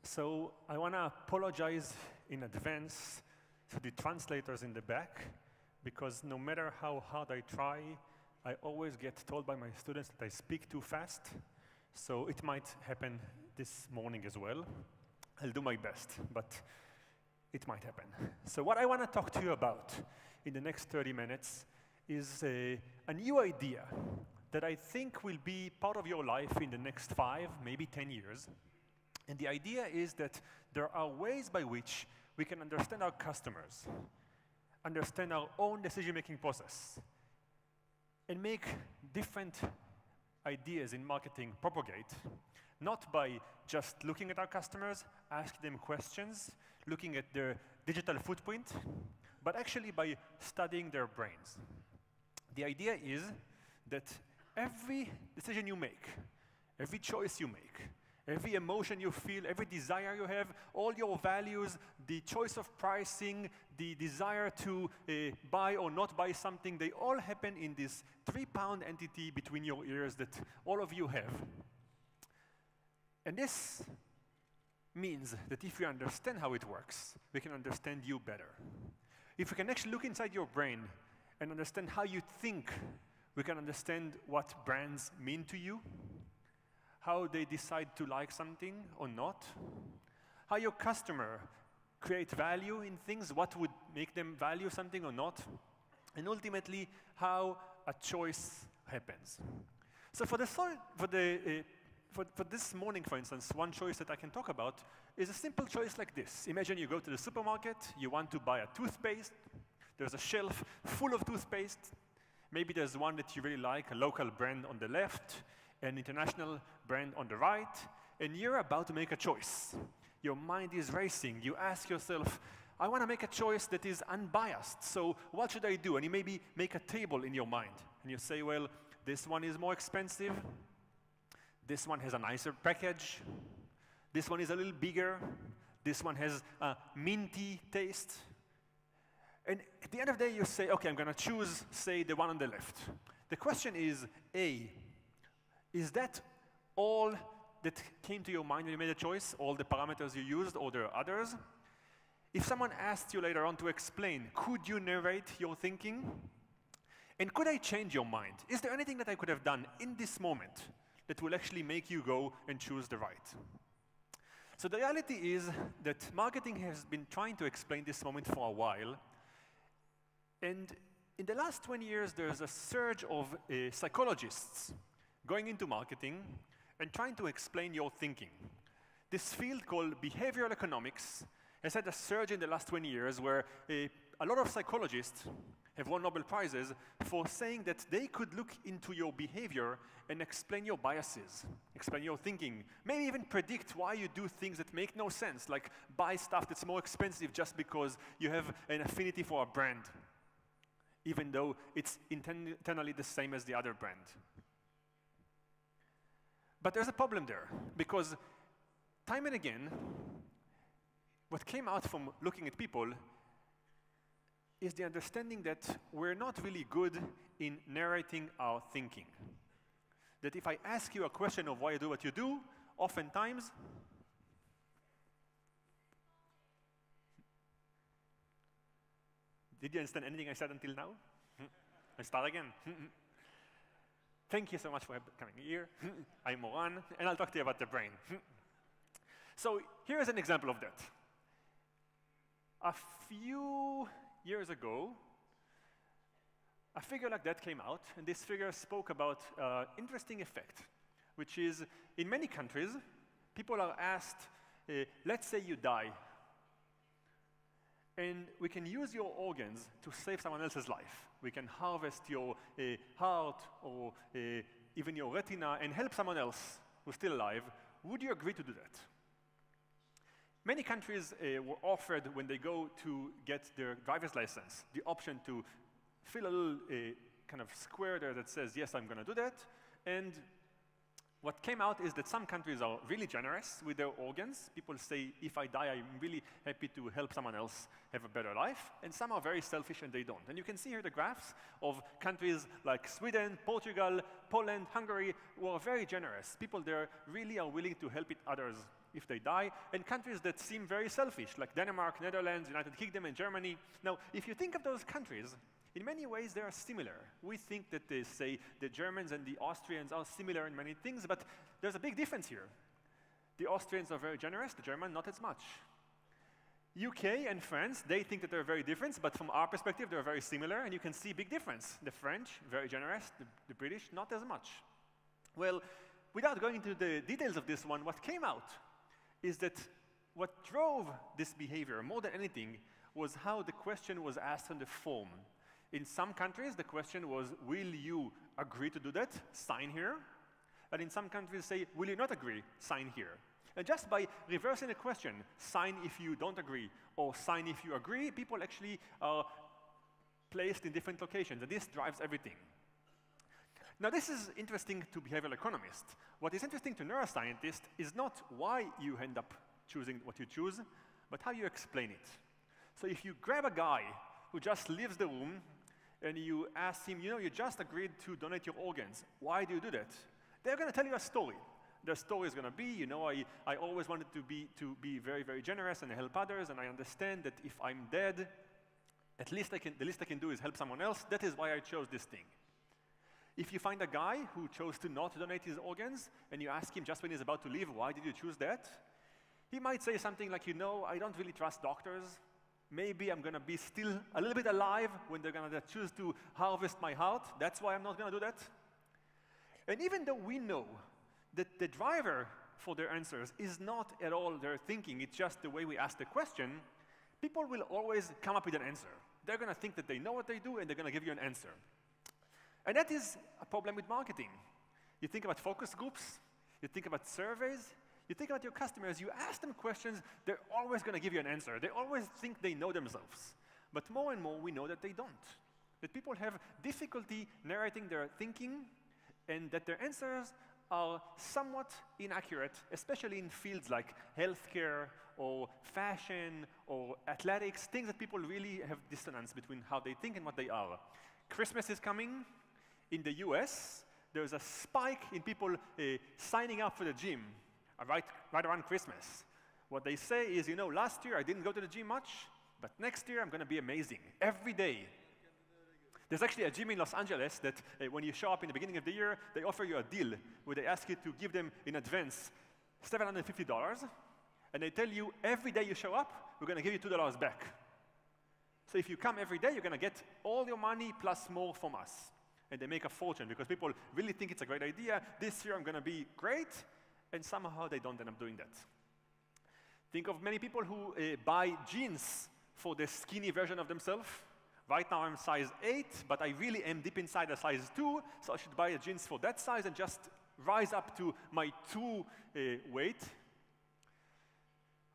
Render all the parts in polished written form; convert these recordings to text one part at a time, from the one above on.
So I want to apologize in advance to the translators in the back, because no matter how hard I try, I always get told by my students that I speak too fast. So it might happen this morning as well. I'll do my best, but it might happen. So what I want to talk to you about in the next 30 minutes is a new idea that I think will be part of your life in the next 5, maybe 10 years. And the idea is that there are ways by which we can understand our customers, understand our own decision-making process, and make different ideas in marketing propagate, not by just looking at our customers, asking them questions, looking at their digital footprint, but actually by studying their brains. The idea is that every decision you make, every choice you make, every emotion you feel, every desire you have, all your values, the choice of pricing, the desire to buy or not buy something, they all happen in this 3-pound entity between your ears that all of you have. And this means that if we understand how it works, we can understand you better. If we can actually look inside your brain and understand how you think, we can understand what brands mean to you, how they decide to like something or not, how your customer create value in things, what would make them value something or not, and ultimately how a choice happens. So for this morning, for instance, one choice that I can talk about is a simple choice like this. Imagine you go to the supermarket, you want to buy a toothpaste, there's a shelf full of toothpaste, maybe there's one that you really like, a local brand on the left, an international brand on the right, and you're about to make a choice. Your mind is racing. You ask yourself, I want to make a choice that is unbiased, so what should I do? And you maybe make a table in your mind. And you say, well, this one is more expensive. This one has a nicer package. This one is a little bigger. This one has a minty taste. And at the end of the day, you say, OK, I'm going to choose, say, the one on the left. The question is, A, is that all that came to your mind when you made a choice, all the parameters you used, or there are others? If someone asked you later on to explain, could you narrate your thinking? And could I change your mind? Is there anything that I could have done in this moment that will actually make you go and choose the right? So the reality is that marketing has been trying to explain this moment for a while. And in the last 20 years, there's a surge of psychologists going into marketing and trying to explain your thinking. This field called behavioral economics has had a surge in the last 20 years where a lot of psychologists have won Nobel Prizes for saying that they could look into your behavior and explain your biases, explain your thinking, maybe even predict why you do things that make no sense, like buy stuff that's more expensive just because you have an affinity for a brand, even though it's internally the same as the other brand. But there's a problem there, because time and again, what came out from looking at people is the understanding that we're not really good in narrating our thinking. That if I ask you a question of why you do what you do, oftentimes, did you understand anything I said until now? I start again. Thank you so much for coming here. I'm Moran, and I'll talk to you about the brain. So here is an example of that. A few years ago, a figure like that came out, and this figure spoke about an interesting effect, which is, in many countries, people are asked, let's say you die, and we can use your organs to save someone else's life. We can harvest your heart or even your retina and help someone else who's still alive. Would you agree to do that? Many countries were offered, when they go to get their driver's license, the option to fill a little kind of square there that says, yes, I'm going to do that. And what came out is that some countries are really generous with their organs. People say, if I die, I'm really happy to help someone else have a better life. And some are very selfish and they don't. And you can see here the graphs of countries like Sweden, Portugal, Poland, Hungary, who are very generous. People there really are willing to help others if they die, and countries that seem very selfish, like Denmark, Netherlands, United Kingdom, and Germany. Now, if you think of those countries, in many ways they are similar. We think that they say the Germans and the Austrians are similar in many things, but there's a big difference here. The Austrians are very generous, the Germans not as much. UK and France, they think that they're very different, but from our perspective, they're very similar, and you can see big difference. The French, very generous, the British, not as much. Well, without going into the details of this one, what came out is that what drove this behavior more than anything was how the question was asked on the form. In some countries, the question was, will you agree to do that? Sign here. And in some countries say, will you not agree? Sign here. And just by reversing the question, sign if you don't agree, or sign if you agree, people actually are placed in different locations, and this drives everything. Now, this is interesting to behavioral economists. What is interesting to neuroscientists is not why you end up choosing what you choose, but how you explain it. So if you grab a guy who just leaves the room, and you ask him, you know, you just agreed to donate your organs. Why do you do that? They're going to tell you a story. Their story is going to be, you know, I always wanted to be very, very generous and help others, and I understand that if I'm dead, the least I can do is help someone else. That is why I chose this thing. If you find a guy who chose to not donate his organs, and you ask him just when he's about to leave, why did you choose that? He might say something like, you know, I don't really trust doctors. Maybe I'm going to be still a little bit alive when they're going to choose to harvest my heart. That's why I'm not going to do that. And even though we know that the driver for their answers is not at all their thinking, it's just the way we ask the question, people will always come up with an answer. They're going to think that they know what they do, and they're going to give you an answer. And that is a problem with marketing. You think about focus groups, you think about surveys, you think about your customers, you ask them questions, they're always going to give you an answer. They always think they know themselves. But more and more, we know that they don't. That people have difficulty narrating their thinking, and that their answers are somewhat inaccurate, especially in fields like healthcare or fashion or athletics, things that people really have dissonance between how they think and what they are. Christmas is coming. In the US, there's a spike in people signing up for the gym right around Christmas. What they say is, you know, last year I didn't go to the gym much, but next year I'm going to be amazing, every day. There's actually a gym in Los Angeles that when you show up in the beginning of the year, they offer you a deal where they ask you to give them in advance $750, and they tell you every day you show up, we're going to give you $2 back. So if you come every day, you're going to get all your money plus more from us. And they make a fortune because people really think it's a great idea. This year I'm going to be great, and somehow they don't end up doing that. Think of many people who buy jeans for the skinny version of themselves. Right now I'm size 8, but I really am deep inside a size 2, so I should buy a jeans for that size and just rise up to my 2 weight.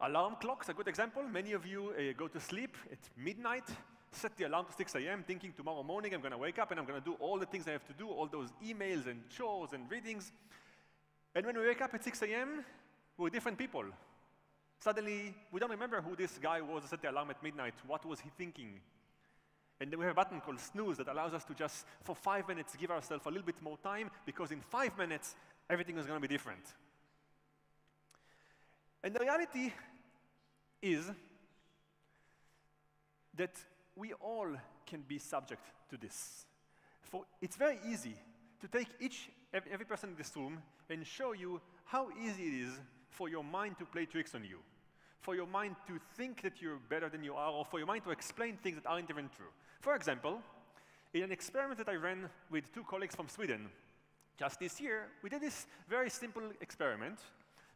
Alarm clocks, a good example. Many of you go to sleep at midnight, set the alarm to 6 a.m., thinking tomorrow morning I'm going to wake up and I'm going to do all the things I have to do, all those emails and chores and readings. And when we wake up at 6 a.m., we're different people. Suddenly, we don't remember who this guy was who set the alarm at midnight. What was he thinking? And then we have a button called snooze that allows us to just, for 5 minutes, give ourselves a little bit more time, because in 5 minutes, everything is going to be different. And the reality is that we all can be subject to this. It's very easy to take every person in this room and show you how easy it is for your mind to play tricks on you, for your mind to think that you're better than you are, or for your mind to explain things that aren't even true. For example, in an experiment that I ran with 2 colleagues from Sweden just this year, we did this very simple experiment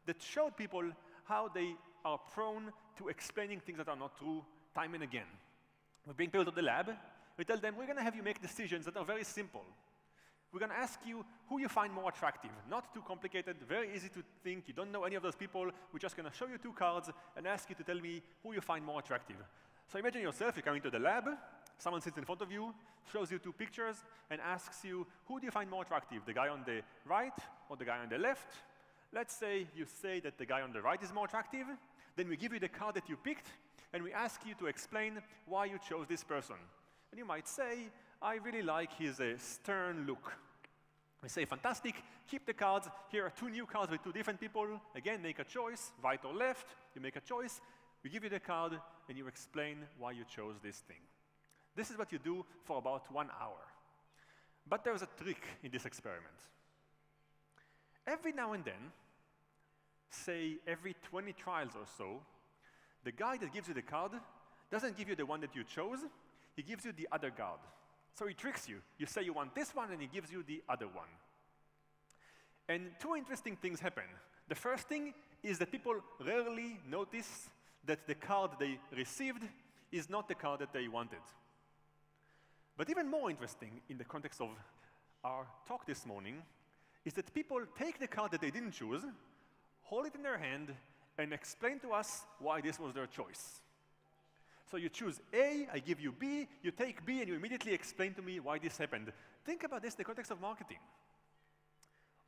that showed people how they are prone to explaining things that are not true time and again. We bring people to the lab. We tell them, we're going to have you make decisions that are very simple. We're going to ask you who you find more attractive. Not too complicated, very easy to think. You don't know any of those people. We're just going to show you 2 cards and ask you to tell me who you find more attractive. So imagine yourself, you're coming to the lab. Someone sits in front of you, shows you 2 pictures, and asks you, who do you find more attractive, the guy on the right or the guy on the left? Let's say you say that the guy on the right is more attractive. Then we give you the card that you picked, and we ask you to explain why you chose this person. And you might say, I really like his stern look. We say, fantastic, keep the cards. Here are 2 new cards with 2 different people. Again, make a choice, right or left. You make a choice. We give you the card, and you explain why you chose this thing. This is what you do for about 1 hour. But there's a trick in this experiment. Every now and then, say every 20 trials or so, the guy that gives you the card doesn't give you the one that you chose, he gives you the other card. So he tricks you. You say you want this one, and he gives you the other one. And 2 interesting things happen. The first thing is that people rarely notice that the card they received is not the card that they wanted. But even more interesting in the context of our talk this morning is that people take the card that they didn't choose, hold it in their hand, and explain to us why this was their choice. So you choose A, I give you B, you take B, and you immediately explain to me why this happened. Think about this in the context of marketing.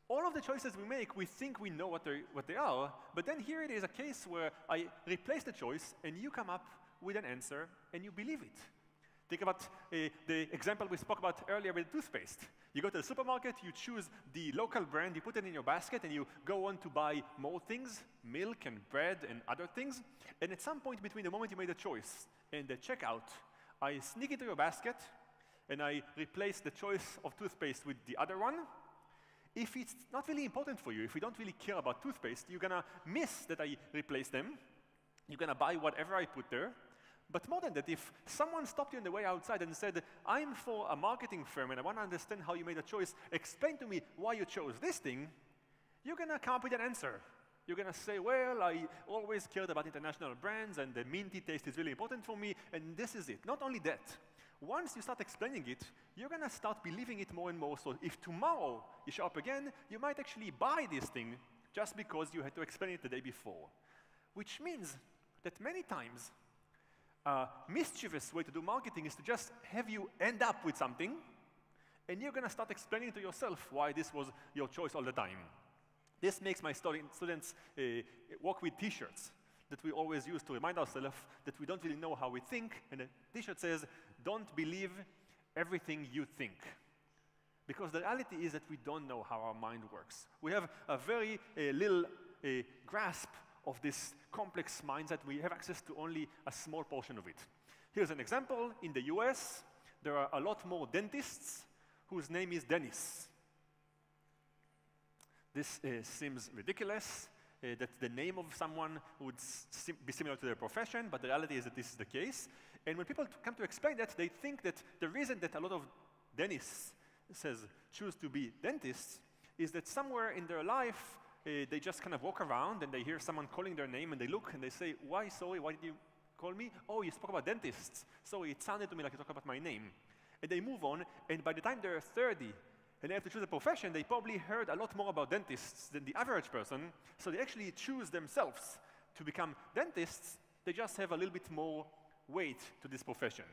All of the choices we make, we think we know what they are, but then here it is a case where I replace the choice, and you come up with an answer, and you believe it. Think about the example we spoke about earlier with toothpaste. You go to the supermarket, you choose the local brand, you put it in your basket, and you go on to buy more things, milk and bread and other things. And at some point between the moment you made a choice and the checkout, I sneak into your basket, and I replace the choice of toothpaste with the other one. If it's not really important for you, if you don't really care about toothpaste, you're gonna miss that I replaced them. You're gonna buy whatever I put there. But more than that, if someone stopped you on the way outside and said, I'm for a marketing firm and I want to understand how you made a choice, explain to me why you chose this thing, you're going to come up with an answer. You're going to say, well, I always cared about international brands and the minty taste is really important for me, and this is it. Not only that, once you start explaining it, you're going to start believing it more and more. So if tomorrow you show up again, you might actually buy this thing just because you had to explain it the day before. Which means that many times, a mischievous way to do marketing is to just have you end up with something, and you're going to start explaining to yourself why this was your choice all the time. This makes my students work with T-shirts that we always use to remind ourselves that we don't really know how we think, and the T-shirt says, don't believe everything you think. Because the reality is that we don't know how our mind works. We have a very little grasp of this complex mindset. We have access to only a small portion of it. Here's an example. In the US, there are a lot more dentists whose name is Dennis. This seems ridiculous, that the name of someone would be similar to their profession, but the reality is that this is the case. And when people come to explain that, they think that the reason that a lot of dentists choose to be dentists is that somewhere in their life, they just kind of walk around and they hear someone calling their name and they look and they say, why, sorry, why did you call me? Oh, you spoke about dentists. Sorry, it sounded to me like you talked about my name. And they move on, and by the time they're 30 and they have to choose a profession, they probably heard a lot more about dentists than the average person, so they actually choose themselves to become dentists. They just have a little bit more weight to this profession.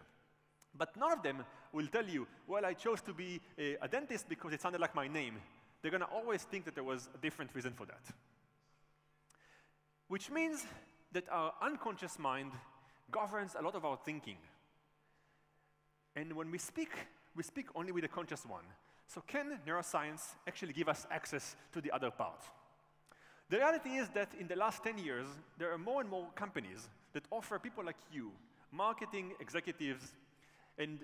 But none of them will tell you, well, I chose to be a dentist because it sounded like my name. They're going to always think that there was a different reason for that. Which means that our unconscious mind governs a lot of our thinking. And when we speak only with the conscious one. So can neuroscience actually give us access to the other part? The reality is that in the last 10 years, there are more and more companies that offer people like you, marketing executives and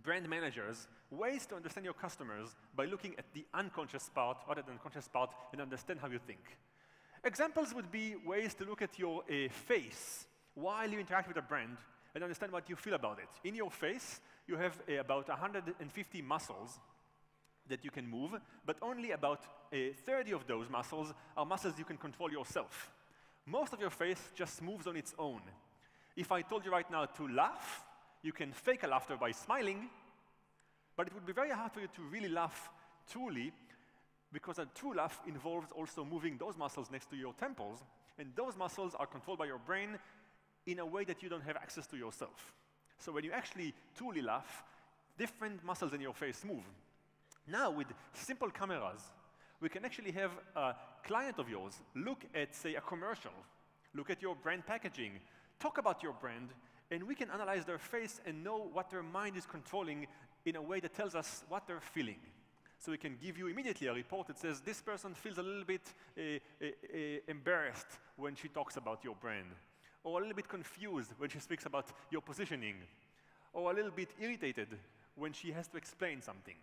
brand managers, ways to understand your customers by looking at the unconscious part rather than the conscious part and understand how you think. Examples would be ways to look at your face while you interact with a brand and understand what you feel about it. In your face, you have about 150 muscles that you can move, but only about 30 of those muscles are muscles you can control yourself. Most of your face just moves on its own. If I told you right now to laugh, you can fake a laughter by smiling, but it would be very hard for you to really laugh truly, because a true laugh involves also moving those muscles next to your temples, and those muscles are controlled by your brain in a way that you don't have access to yourself. So when you actually truly laugh, different muscles in your face move. Now with simple cameras, we can actually have a client of yours look at, say, a commercial, look at your brand packaging, talk about your brand, and we can analyze their face and know what their mind is controlling in a way that tells us what they're feeling. So we can give you immediately a report that says this person feels a little bit embarrassed when she talks about your brand, or a little bit confused when she speaks about your positioning, or a little bit irritated when she has to explain something.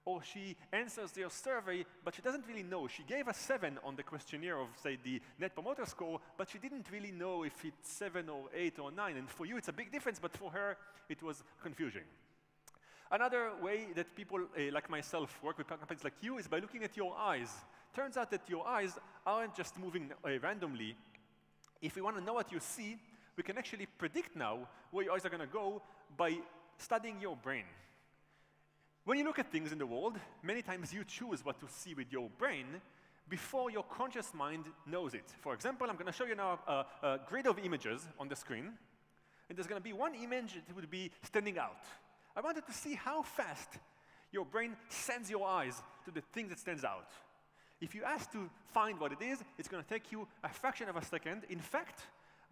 Or she answers your survey, but she doesn't really know. She gave a 7 on the questionnaire of, say, the Net Promoter Score, but she didn't really know if it's 7 or 8 or 9. And for you, it's a big difference, but for her, it was confusing. Another way that people like myself work with companies like you is by looking at your eyes. Turns out that your eyes aren't just moving randomly. If we want to know what you see, we can actually predict now where your eyes are going to go by studying your brain. When you look at things in the world, many times you choose what to see with your brain before your conscious mind knows it. For example, I'm going to show you now a grid of images on the screen. And there's going to be one image that would be standing out. I wanted to see how fast your brain sends your eyes to the thing that stands out. If you ask to find what it is, it's going to take you a fraction of a second. In fact,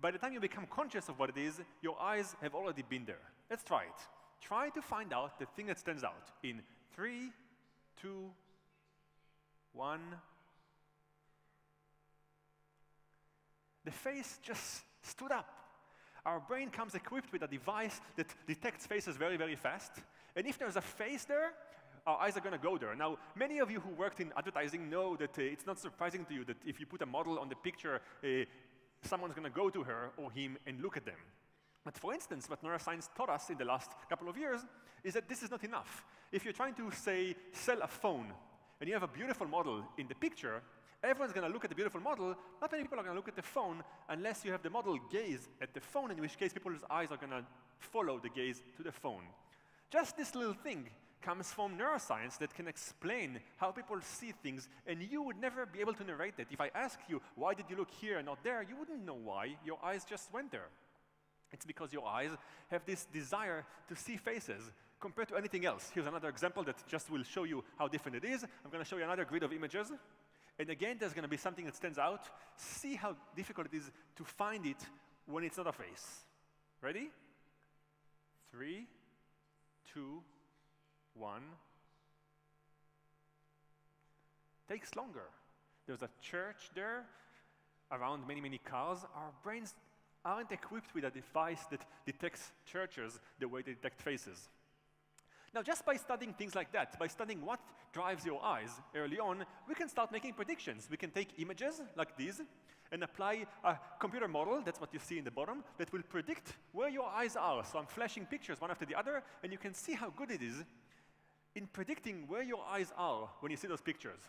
by the time you become conscious of what it is, your eyes have already been there. Let's try it. Try to find out the thing that stands out in 3, 2, 1. The face just stood up. Our brain comes equipped with a device that detects faces very, very fast. And if there's a face there, our eyes are going to go there. Now, many of you who worked in advertising know that it's not surprising to you that if you put a model on the picture, someone's going to go to her or him and look at them. But for instance, what neuroscience taught us in the last couple of years is that this is not enough. If you're trying to, say, sell a phone, and you have a beautiful model in the picture, everyone's going to look at the beautiful model. Not many people are going to look at the phone unless you have the model gaze at the phone, in which case people's eyes are going to follow the gaze to the phone. Just this little thing comes from neuroscience that can explain how people see things, and you would never be able to narrate that. If I ask you, why did you look here and not there, you wouldn't know why. Your eyes just went there. It's because your eyes have this desire to see faces compared to anything else. Here's another example that just will show you how different it is. I'm going to show you another grid of images. And again, there's going to be something that stands out. See how difficult it is to find it when it's not a face. Ready? 3, 2, 1. Takes longer. There's a church there around many, many cars. Our brains aren't equipped with a device that detects churches the way they detect faces. Now, just by studying things like that, by studying what drives your eyes early on, we can start making predictions. We can take images like these and apply a computer model, that's what you see in the bottom, that will predict where your eyes are. So I'm flashing pictures one after the other, and you can see how good it is in predicting where your eyes are when you see those pictures.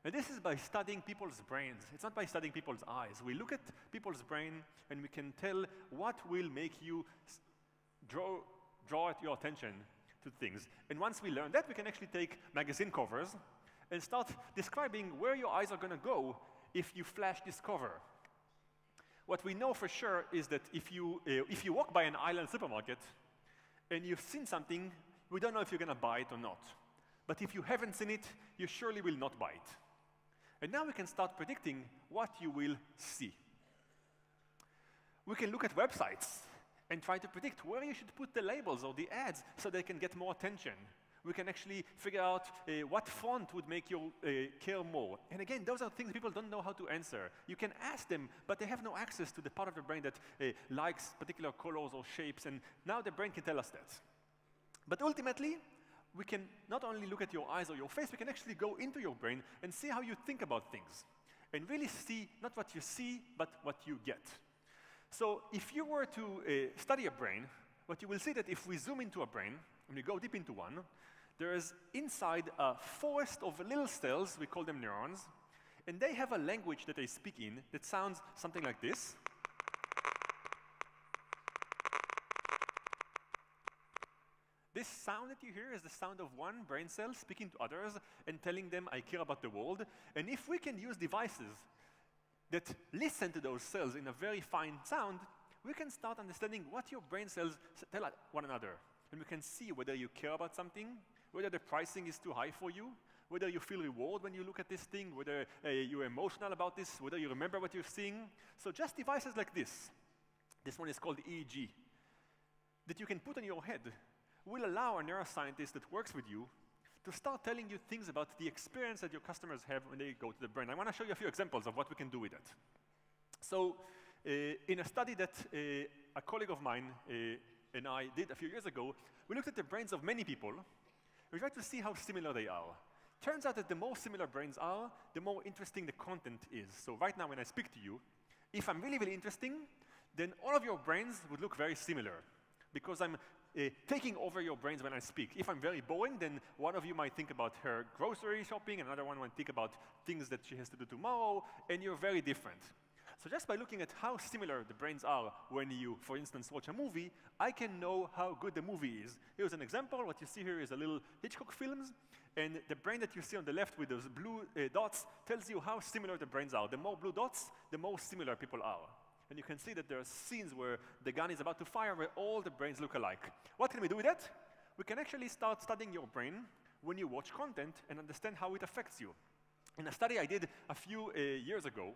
And this is by studying people's brains. It's not by studying people's eyes. We look at people's brain, and we can tell what will make you draw your attention to things. And once we learn that, we can actually take magazine covers and start describing where your eyes are going to go if you flash this cover. What we know for sure is that if you walk by an aisle in a supermarket and you've seen something, we don't know if you're going to buy it or not. But if you haven't seen it, you surely will not buy it. And now we can start predicting what you will see. We can look at websites and try to predict where you should put the labels or the ads so they can get more attention. We can actually figure out what font would make you care more. And again, those are things people don't know how to answer. You can ask them, but they have no access to the part of the brain that likes particular colors or shapes, and now the brain can tell us that. But ultimately, we can not only look at your eyes or your face, we can actually go into your brain and see how you think about things, and really see not what you see, but what you get. So if you were to study a brain, what you will see that if we zoom into a brain, and we go deep into one, there is inside a forest of little cells, we call them neurons, and they have a language that they speak in that sounds something like this. This sound that you hear is the sound of one brain cell speaking to others and telling them, I care about the world. And if we can use devices that listen to those cells in a very fine sound, we can start understanding what your brain cells tell one another. And we can see whether you care about something, whether the pricing is too high for you, whether you feel reward when you look at this thing, whether you're emotional about this, whether you remember what you're seeing. So just devices like this one is called EEG, that you can put on your head, will allow a neuroscientist that works with you to start telling you things about the experience that your customers have when they go to the brand. I want to show you a few examples of what we can do with it. So in a study that a colleague of mine and I did a few years ago, we looked at the brains of many people. We tried to see how similar they are. Turns out that the more similar brains are, the more interesting the content is. So right now when I speak to you, if I'm really, really interesting, then all of your brains would look very similar because I'm taking over your brains when I speak. If I'm very boring, then one of you might think about her grocery shopping, another one might think about things that she has to do tomorrow, and you're very different. So just by looking at how similar the brains are when you, for instance, watch a movie, I can know how good the movie is. Here's an example. What you see here is a little Hitchcock films, and the brain that you see on the left with those blue dots tells you how similar the brains are. The more blue dots, the more similar people are. And you can see that there are scenes where the gun is about to fire where all the brains look alike. What can we do with that? We can actually start studying your brain when you watch content and understand how it affects you. In a study I did a few years ago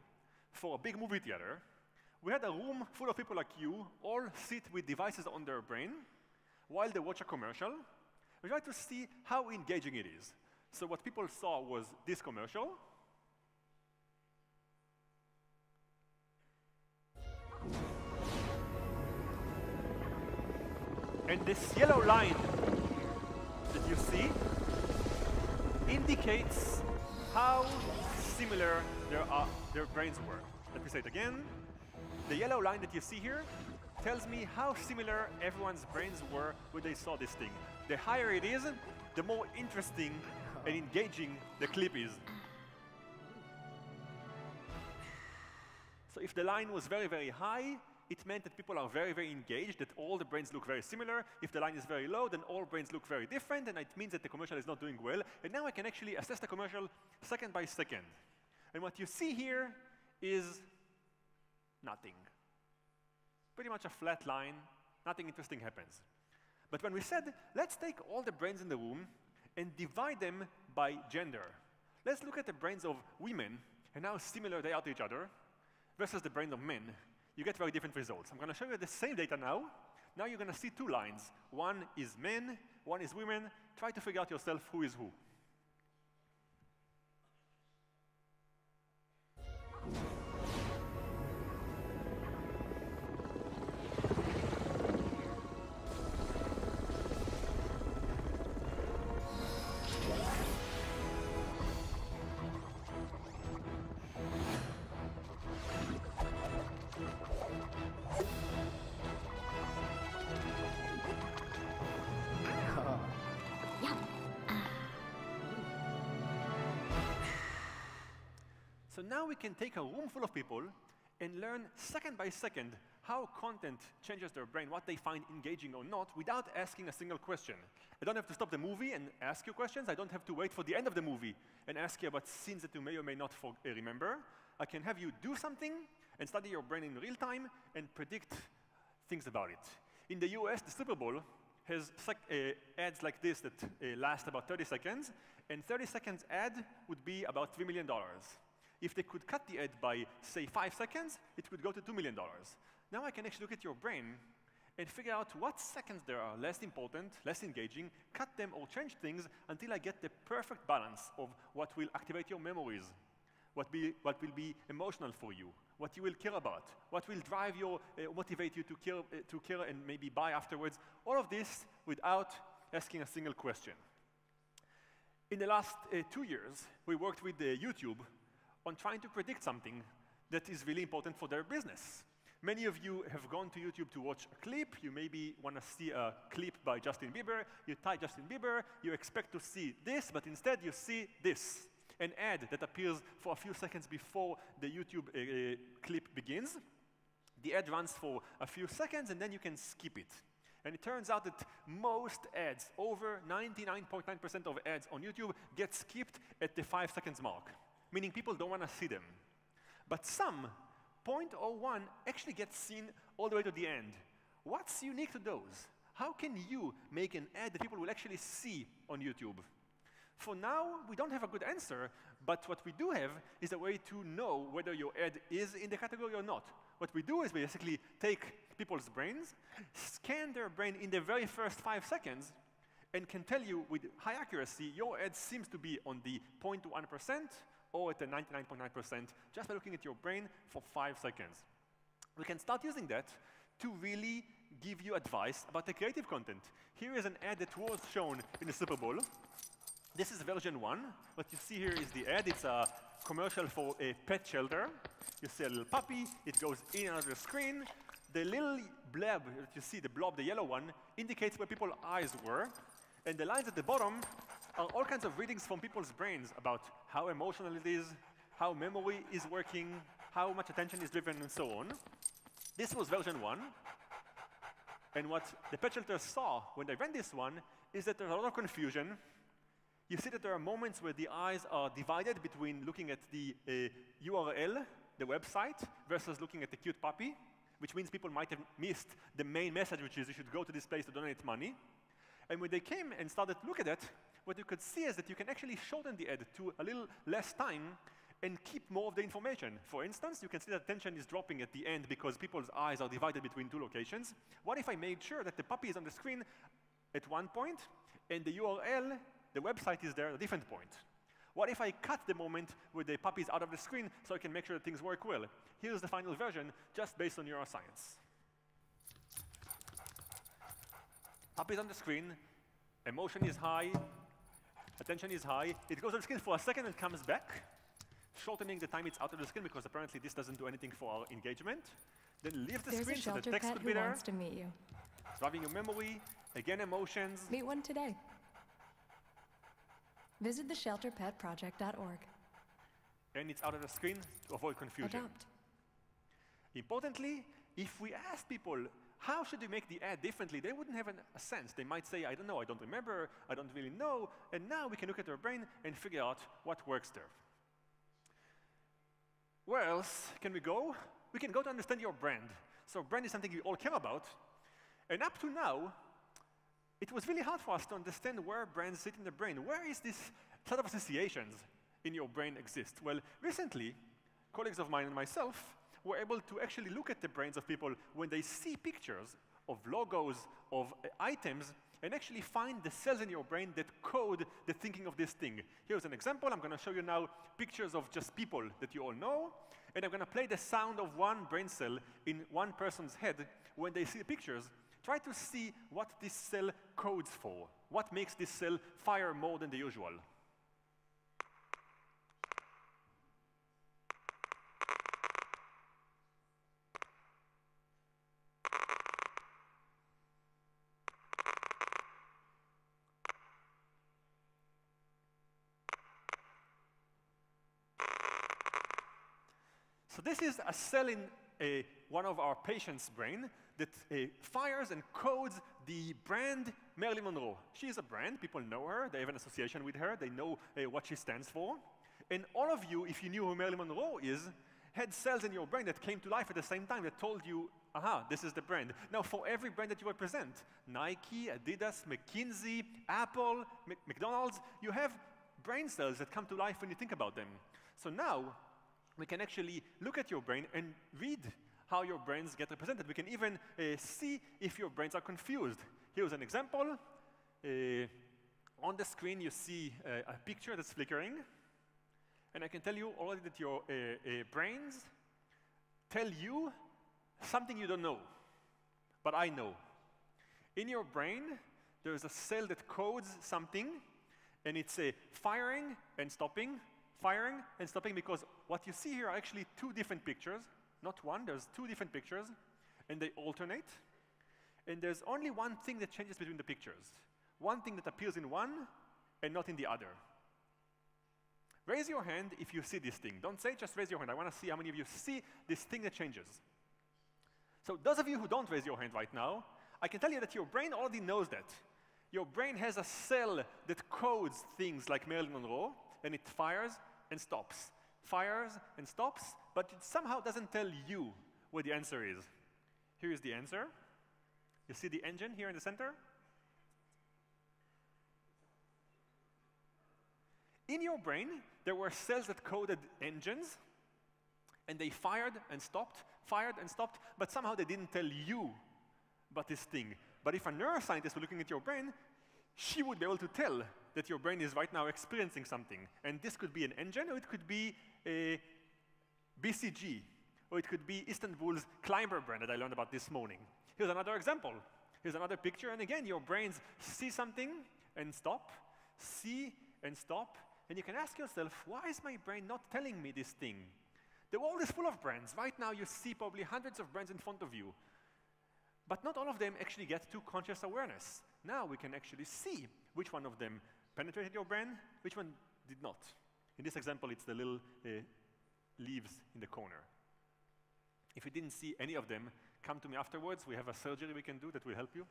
for a big movie theater, we had a room full of people like you all sit with devices on their brain while they watch a commercial. We tried to see how engaging it is. So what people saw was this commercial. And this yellow line that you see indicates how similar their brains were. Let me say it again. The yellow line that you see here tells me how similar everyone's brains were when they saw this thing. The higher it is, the more interesting and engaging the clip is. So if the line was very, very high, it meant that people are very, very engaged, that all the brains look very similar. If the line is very low, then all brains look very different, and it means that the commercial is not doing well. And now I can actually assess the commercial second by second. And what you see here is nothing. Pretty much a flat line, nothing interesting happens. But when we said, let's take all the brains in the room and divide them by gender. Let's look at the brains of women and how similar they are to each other versus the brains of men. You get very different results. I'm going to show you the same data now. Now you're going to see two lines. One is men, one is women. Try to figure out yourself who is who. So now we can take a room full of people and learn second by second how content changes their brain, what they find engaging or not, without asking a single question. I don't have to stop the movie and ask you questions. I don't have to wait for the end of the movie and ask you about scenes that you may or may not remember. I can have you do something and study your brain in real time and predict things about it. In the US, the Super Bowl has ads like this that last about 30 seconds, and 30 seconds ad would be about $3 million. If they could cut the ad by, say, 5 seconds, it could go to $2 million. Now I can actually look at your brain and figure out what seconds there are less important, less engaging, cut them or change things until I get the perfect balance of what will activate your memories, what will be emotional for you, what you will care about, what will drive you, motivate you to care and maybe buy afterwards. All of this without asking a single question. In the last 2 years, we worked with YouTube on trying to predict something that is really important for their business. Many of you have gone to YouTube to watch a clip. You maybe want to see a clip by Justin Bieber. You type Justin Bieber. You expect to see this, but instead you see this, an ad that appears for a few seconds before the YouTube clip begins. The ad runs for a few seconds, and then you can skip it. And it turns out that most ads, over 99.9% of ads on YouTube, get skipped at the 5 seconds mark, meaning people don't want to see them. But some, 0.01, actually get seen all the way to the end. What's unique to those? How can you make an ad that people will actually see on YouTube? For now, we don't have a good answer, but what we do have is a way to know whether your ad is in the category or not. What we do is basically take people's brains, scan their brain in the very first 5 seconds, and can tell you with high accuracy, your ad seems to be on the 0.1% or at the 99.9% just by looking at your brain for 5 seconds. We can start using that to really give you advice about the creative content. Here is an ad that was shown in the Super Bowl. This is version 1. What you see here is the ad. It's a commercial for a pet shelter. You see a little puppy. It goes in and out of the screen. The little blab that you see, the blob, the yellow one, indicates where people's eyes were. And the lines at the bottom are all kinds of readings from people's brains about how emotional it is, how memory is working, how much attention is driven, and so on. This was version 1. And what the pet shelters saw when they ran this one is that there's a lot of confusion. You see that there are moments where the eyes are divided between looking at the URL, the website, versus looking at the cute puppy, which means people might have missed the main message, which is you should go to this place to donate money. And when they came and started to look at it, what you could see is that you can actually shorten the ad to a little less time and keep more of the information. For instance, you can see that attention is dropping at the end because people's eyes are divided between 2 locations. What if I made sure that the puppy is on the screen at one point and the URL, the website, is there at a different point? What if I cut the moment where the puppy is out of the screen so I can make sure that things work well? Here's the final version just based on neuroscience. Puppy is on the screen, emotion is high, attention is high. It goes on the screen for a second and comes back, shortening the time it's out of the screen because apparently this doesn't do anything for our engagement. Then leaves the screen so the text could be there. There's a shelter pet who wants to meet you. Driving your memory, again emotions. Meet one today. Visit theshelterpetproject.org. And it's out of the screen to avoid confusion. Adopt. Importantly, if we ask people, how should we make the ad differently, they wouldn't have a sense. They might say, I don't know, I don't remember, I don't really know. And now we can look at our brain and figure out what works there. Where else can we go? We can go to understand your brand. So brand is something we all care about. And up to now, it was really hard for us to understand where brands sit in the brain. Where is this set of associations in your brain exist? Well, recently, colleagues of mine and myself were able to actually look at the brains of people when they see pictures of logos, of items, and actually find the cells in your brain that code the thinking of this thing. Here's an example. I'm going to show you now pictures of just people that you all know, and I'm going to play the sound of one brain cell in one person's head when they see the pictures. Try to see what this cell codes for. What makes this cell fire more than the usual? So this is a cell in one of our patients' brain that fires and codes the brand Marilyn Monroe. She is a brand. People know her. They have an association with her. They know what she stands for. And all of you, if you knew who Marilyn Monroe is, had cells in your brain that came to life at the same time that told you, aha, this is the brand. Now, for every brand that you represent, Nike, Adidas, McKinsey, Apple, McDonald's, you have brain cells that come to life when you think about them. So now, we can actually look at your brain and read how your brains get represented. We can even see if your brains are confused. Here's an example. On the screen, you see a picture that's flickering. And I can tell you already that your brains tell you something you don't know, but I know. In your brain, there's a cell that codes something, and it's firing and stopping, because what you see here are actually 2 different pictures. Not one, there's 2 different pictures, and they alternate. And there's only one thing that changes between the pictures. One thing that appears in one and not in the other. Raise your hand if you see this thing. Don't say, just raise your hand. I want to see how many of you see this thing that changes. So those of you who don't raise your hand right now, I can tell you that your brain already knows that. Your brain has a cell that codes things like Marilyn Monroe, and it fires and stops. Fires and stops, but it somehow doesn't tell you what the answer is. Here is the answer. You see the engine here in the center? In your brain, there were cells that coded engines, and they fired and stopped, but somehow they didn't tell you about this thing. But if a neuroscientist were looking at your brain, she would be able to tell that your brain is right now experiencing something. And this could be an engine, or it could be a BCG, or it could be Istanbul's climber brand that I learned about this morning. Here's another example. Here's another picture, and again, your brains see something and stop, see and stop, and you can ask yourself, why is my brain not telling me this thing? The world is full of brands. Right now, you see probably hundreds of brands in front of you, but not all of them actually get to conscious awareness. Now we can actually see which one of them penetrated your brain, which one did not. In this example, it's the little leaves in the corner. If you didn't see any of them, come to me afterwards. We have a surgery we can do that will help you.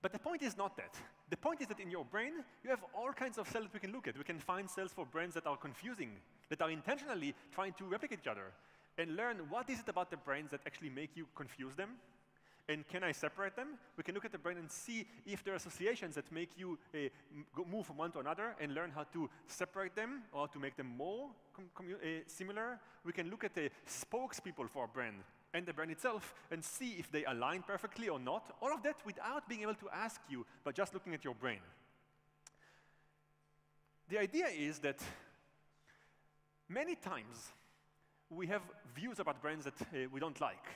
But the point is not that. The point is that in your brain, you have all kinds of cells we can look at. We can find cells for brains that are confusing, that are intentionally trying to replicate each other, and learn what is it about the brains that actually make you confuse them. And can I separate them? We can look at the brain and see if there are associations that make you move from one to another, and learn how to separate them or to make them more similar. We can look at the spokespeople for our brain and the brain itself and see if they align perfectly or not. All of that without being able to ask you, but just looking at your brain. The idea is that many times we have views about brains that we don't like.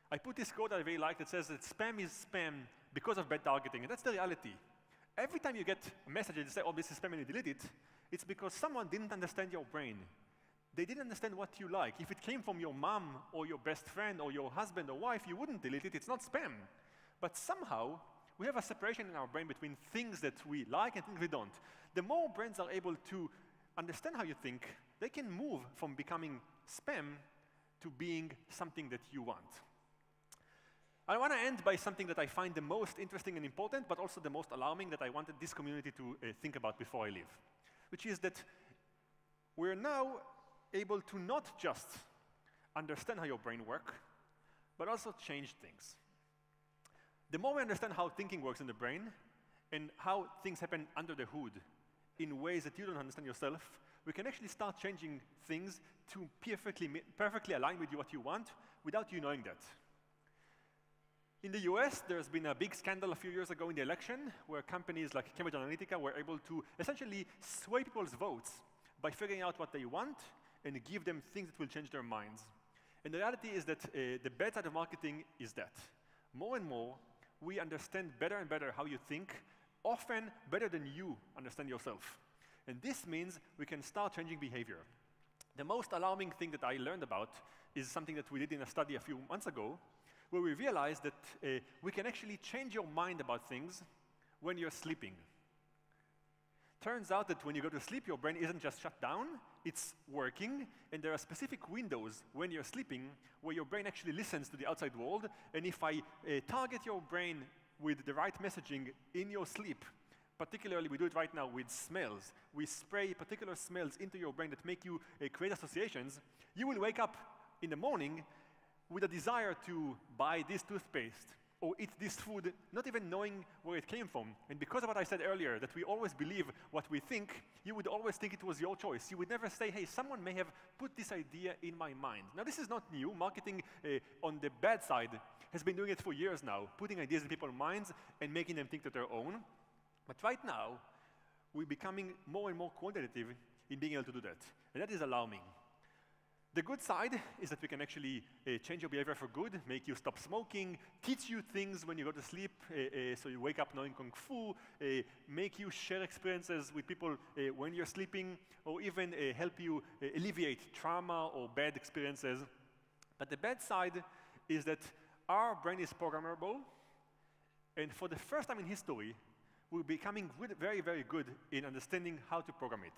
I put this quote that I really like that says that spam is spam because of bad targeting, and that's the reality. Every time you get a message that say, oh, this is spam, and you delete it, it's because someone didn't understand your brain. They didn't understand what you like. If it came from your mom or your best friend or your husband or wife, you wouldn't delete it. It's not spam. But somehow, we have a separation in our brain between things that we like and things we don't. The more brains are able to understand how you think, they can move from becoming spam to being something that you want. I want to end by something that I find the most interesting and important, but also the most alarming, that I wanted this community to think about before I leave, which is that we're now able to not just understand how your brain works, but also change things. The more we understand how thinking works in the brain and how things happen under the hood in ways that you don't understand yourself, we can actually start changing things to perfectly align with what you want without you knowing that. In the US, there's been a big scandal a few years ago in the election where companies like Cambridge Analytica were able to essentially sway people's votes by figuring out what they want and give them things that will change their minds. And the reality is that the bad side of marketing is that more and more we understand better and better how you think, often better than you understand yourself. And this means we can start changing behavior. The most alarming thing that I learned about is something that we did in a study a few months ago, where we realized that we can actually change your mind about things when you're sleeping. Turns out that when you go to sleep, your brain isn't just shut down, it's working, and there are specific windows when you're sleeping where your brain actually listens to the outside world, and if I target your brain with the right messaging in your sleep, particularly we do it right now with smells, we spray particular smells into your brain that make you create associations, you will wake up in the morning with a desire to buy this toothpaste or eat this food, not even knowing where it came from. And because of what I said earlier, that we always believe what we think, you would always think it was your choice. You would never say, hey, someone may have put this idea in my mind. Now, this is not new. Marketing on the bad side has been doing it for years now, putting ideas in people's minds and making them think that they're own. But right now, we're becoming more and more quantitative in being able to do that. And that is alarming. The good side is that we can actually change your behavior for good, make you stop smoking, teach you things when you go to sleep, so you wake up knowing Kung Fu, make you share experiences with people when you're sleeping, or even help you alleviate trauma or bad experiences. But the bad side is that our brain is programmable, and for the first time in history, we're becoming very, very good in understanding how to program it.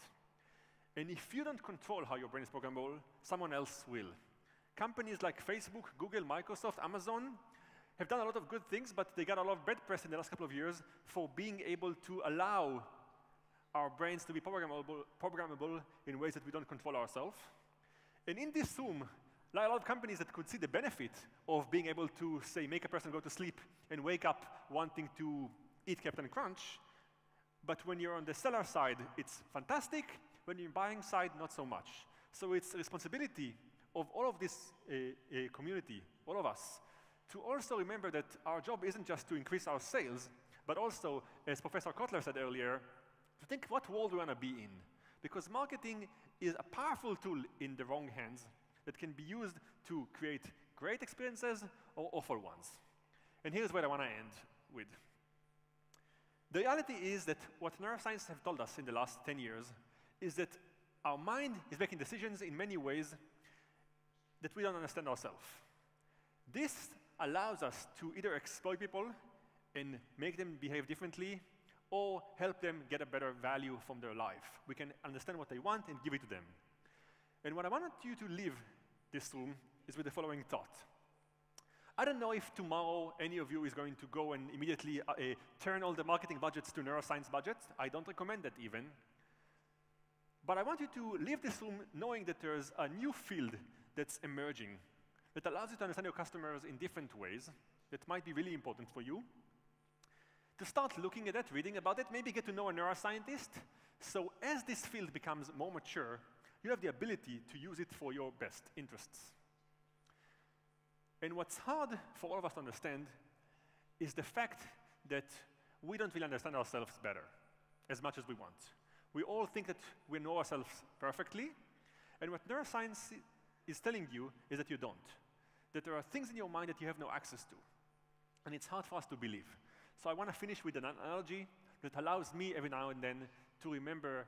And if you don't control how your brain is programmable, someone else will. Companies like Facebook, Google, Microsoft, Amazon have done a lot of good things, but they got a lot of bad press in the last couple of years for being able to allow our brains to be programmable in ways that we don't control ourselves. And in this room, there are a lot of companies that could see the benefit of being able to, say, make a person go to sleep and wake up wanting to eat Captain Crunch. But when you're on the seller side, it's fantastic. When you're buying side, not so much. So it's the responsibility of all of this community, all of us, to also remember that our job isn't just to increase our sales, but also, as Professor Kotler said earlier, to think what world we want to be in. Because marketing is a powerful tool in the wrong hands that can be used to create great experiences or awful ones. And here's what I want to end with. The reality is that what neuroscience have told us in the last 10 years is that our mind is making decisions in many ways that we don't understand ourselves. This allows us to either exploit people and make them behave differently, or help them get a better value from their life. We can understand what they want and give it to them. And what I wanted you to leave this room is with the following thought. I don't know if tomorrow any of you is going to go and immediately turn all the marketing budgets to neuroscience budgets. I don't recommend that even. But I want you to leave this room knowing that there's a new field that's emerging that allows you to understand your customers in different ways that might be really important for you. To start looking at it, reading about it, maybe get to know a neuroscientist. So as this field becomes more mature, you have the ability to use it for your best interests. And what's hard for all of us to understand is the fact that we don't really understand ourselves better as much as we want. We all think that we know ourselves perfectly, and what neuroscience is telling you is that you don't. That there are things in your mind that you have no access to. And it's hard for us to believe. So I want to finish with an analogy that allows me every now and then to remember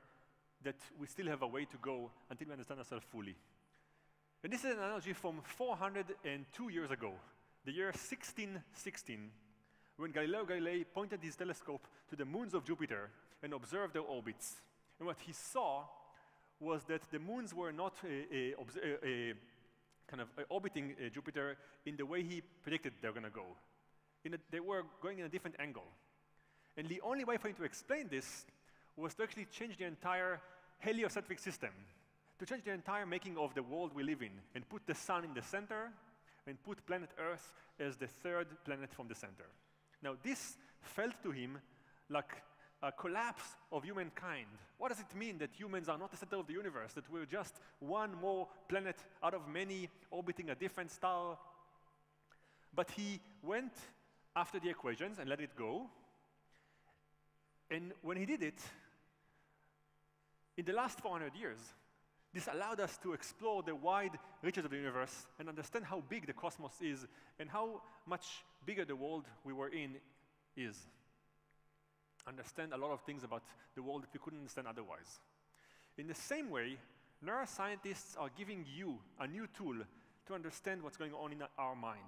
that we still have a way to go until we understand ourselves fully. And this is an analogy from 402 years ago, the year 1616, when Galileo Galilei pointed his telescope to the moons of Jupiter and observed their orbits. And what he saw was that the moons were not orbiting Jupiter in the way he predicted they were going to go. They were going in a different angle. And the only way for him to explain this was to actually change the entire heliocentric system, to change the entire making of the world we live in, and put the sun in the center, and put planet Earth as the third planet from the center. Now, this felt to him like a collapse of humankind. What does it mean that humans are not the center of the universe, that we're just one more planet out of many orbiting a different star? But he went after the equations and let it go. And when he did it, in the last 400 years, this allowed us to explore the wide reaches of the universe and understand how big the cosmos is and how much bigger the world we were in is. Understand a lot of things about the world that we couldn't understand otherwise. In the same way, neuroscientists are giving you a new tool to understand what's going on in our mind.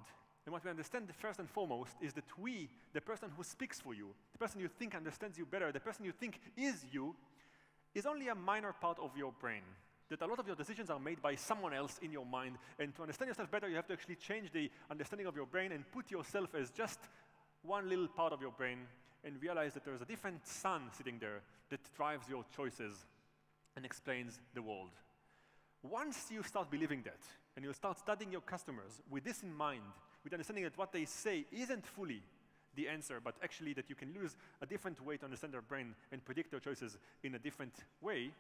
And what we understand first and foremost is that we, the person who speaks for you, the person you think understands you better, the person you think is you, is only a minor part of your brain. That a lot of your decisions are made by someone else in your mind. And to understand yourself better, you have to actually change the understanding of your brain and put yourself as just one little part of your brain and realize that there's a different sun sitting there that drives your choices and explains the world. Once you start believing that, and you start studying your customers with this in mind, with understanding that what they say isn't fully the answer, but actually that you can use a different way to understand their brain and predict their choices in a different way,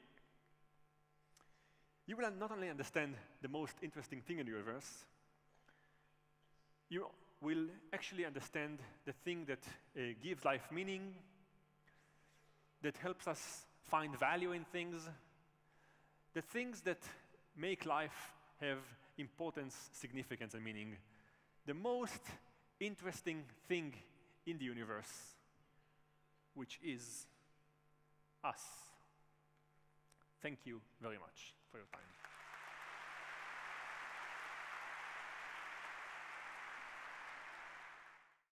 you will not only understand the most interesting thing in the universe, you will actually understand the thing that gives life meaning, that helps us find value in things, the things that make life have importance, significance, and meaning. The most interesting thing in the universe, which is us. Thank you very much for your time.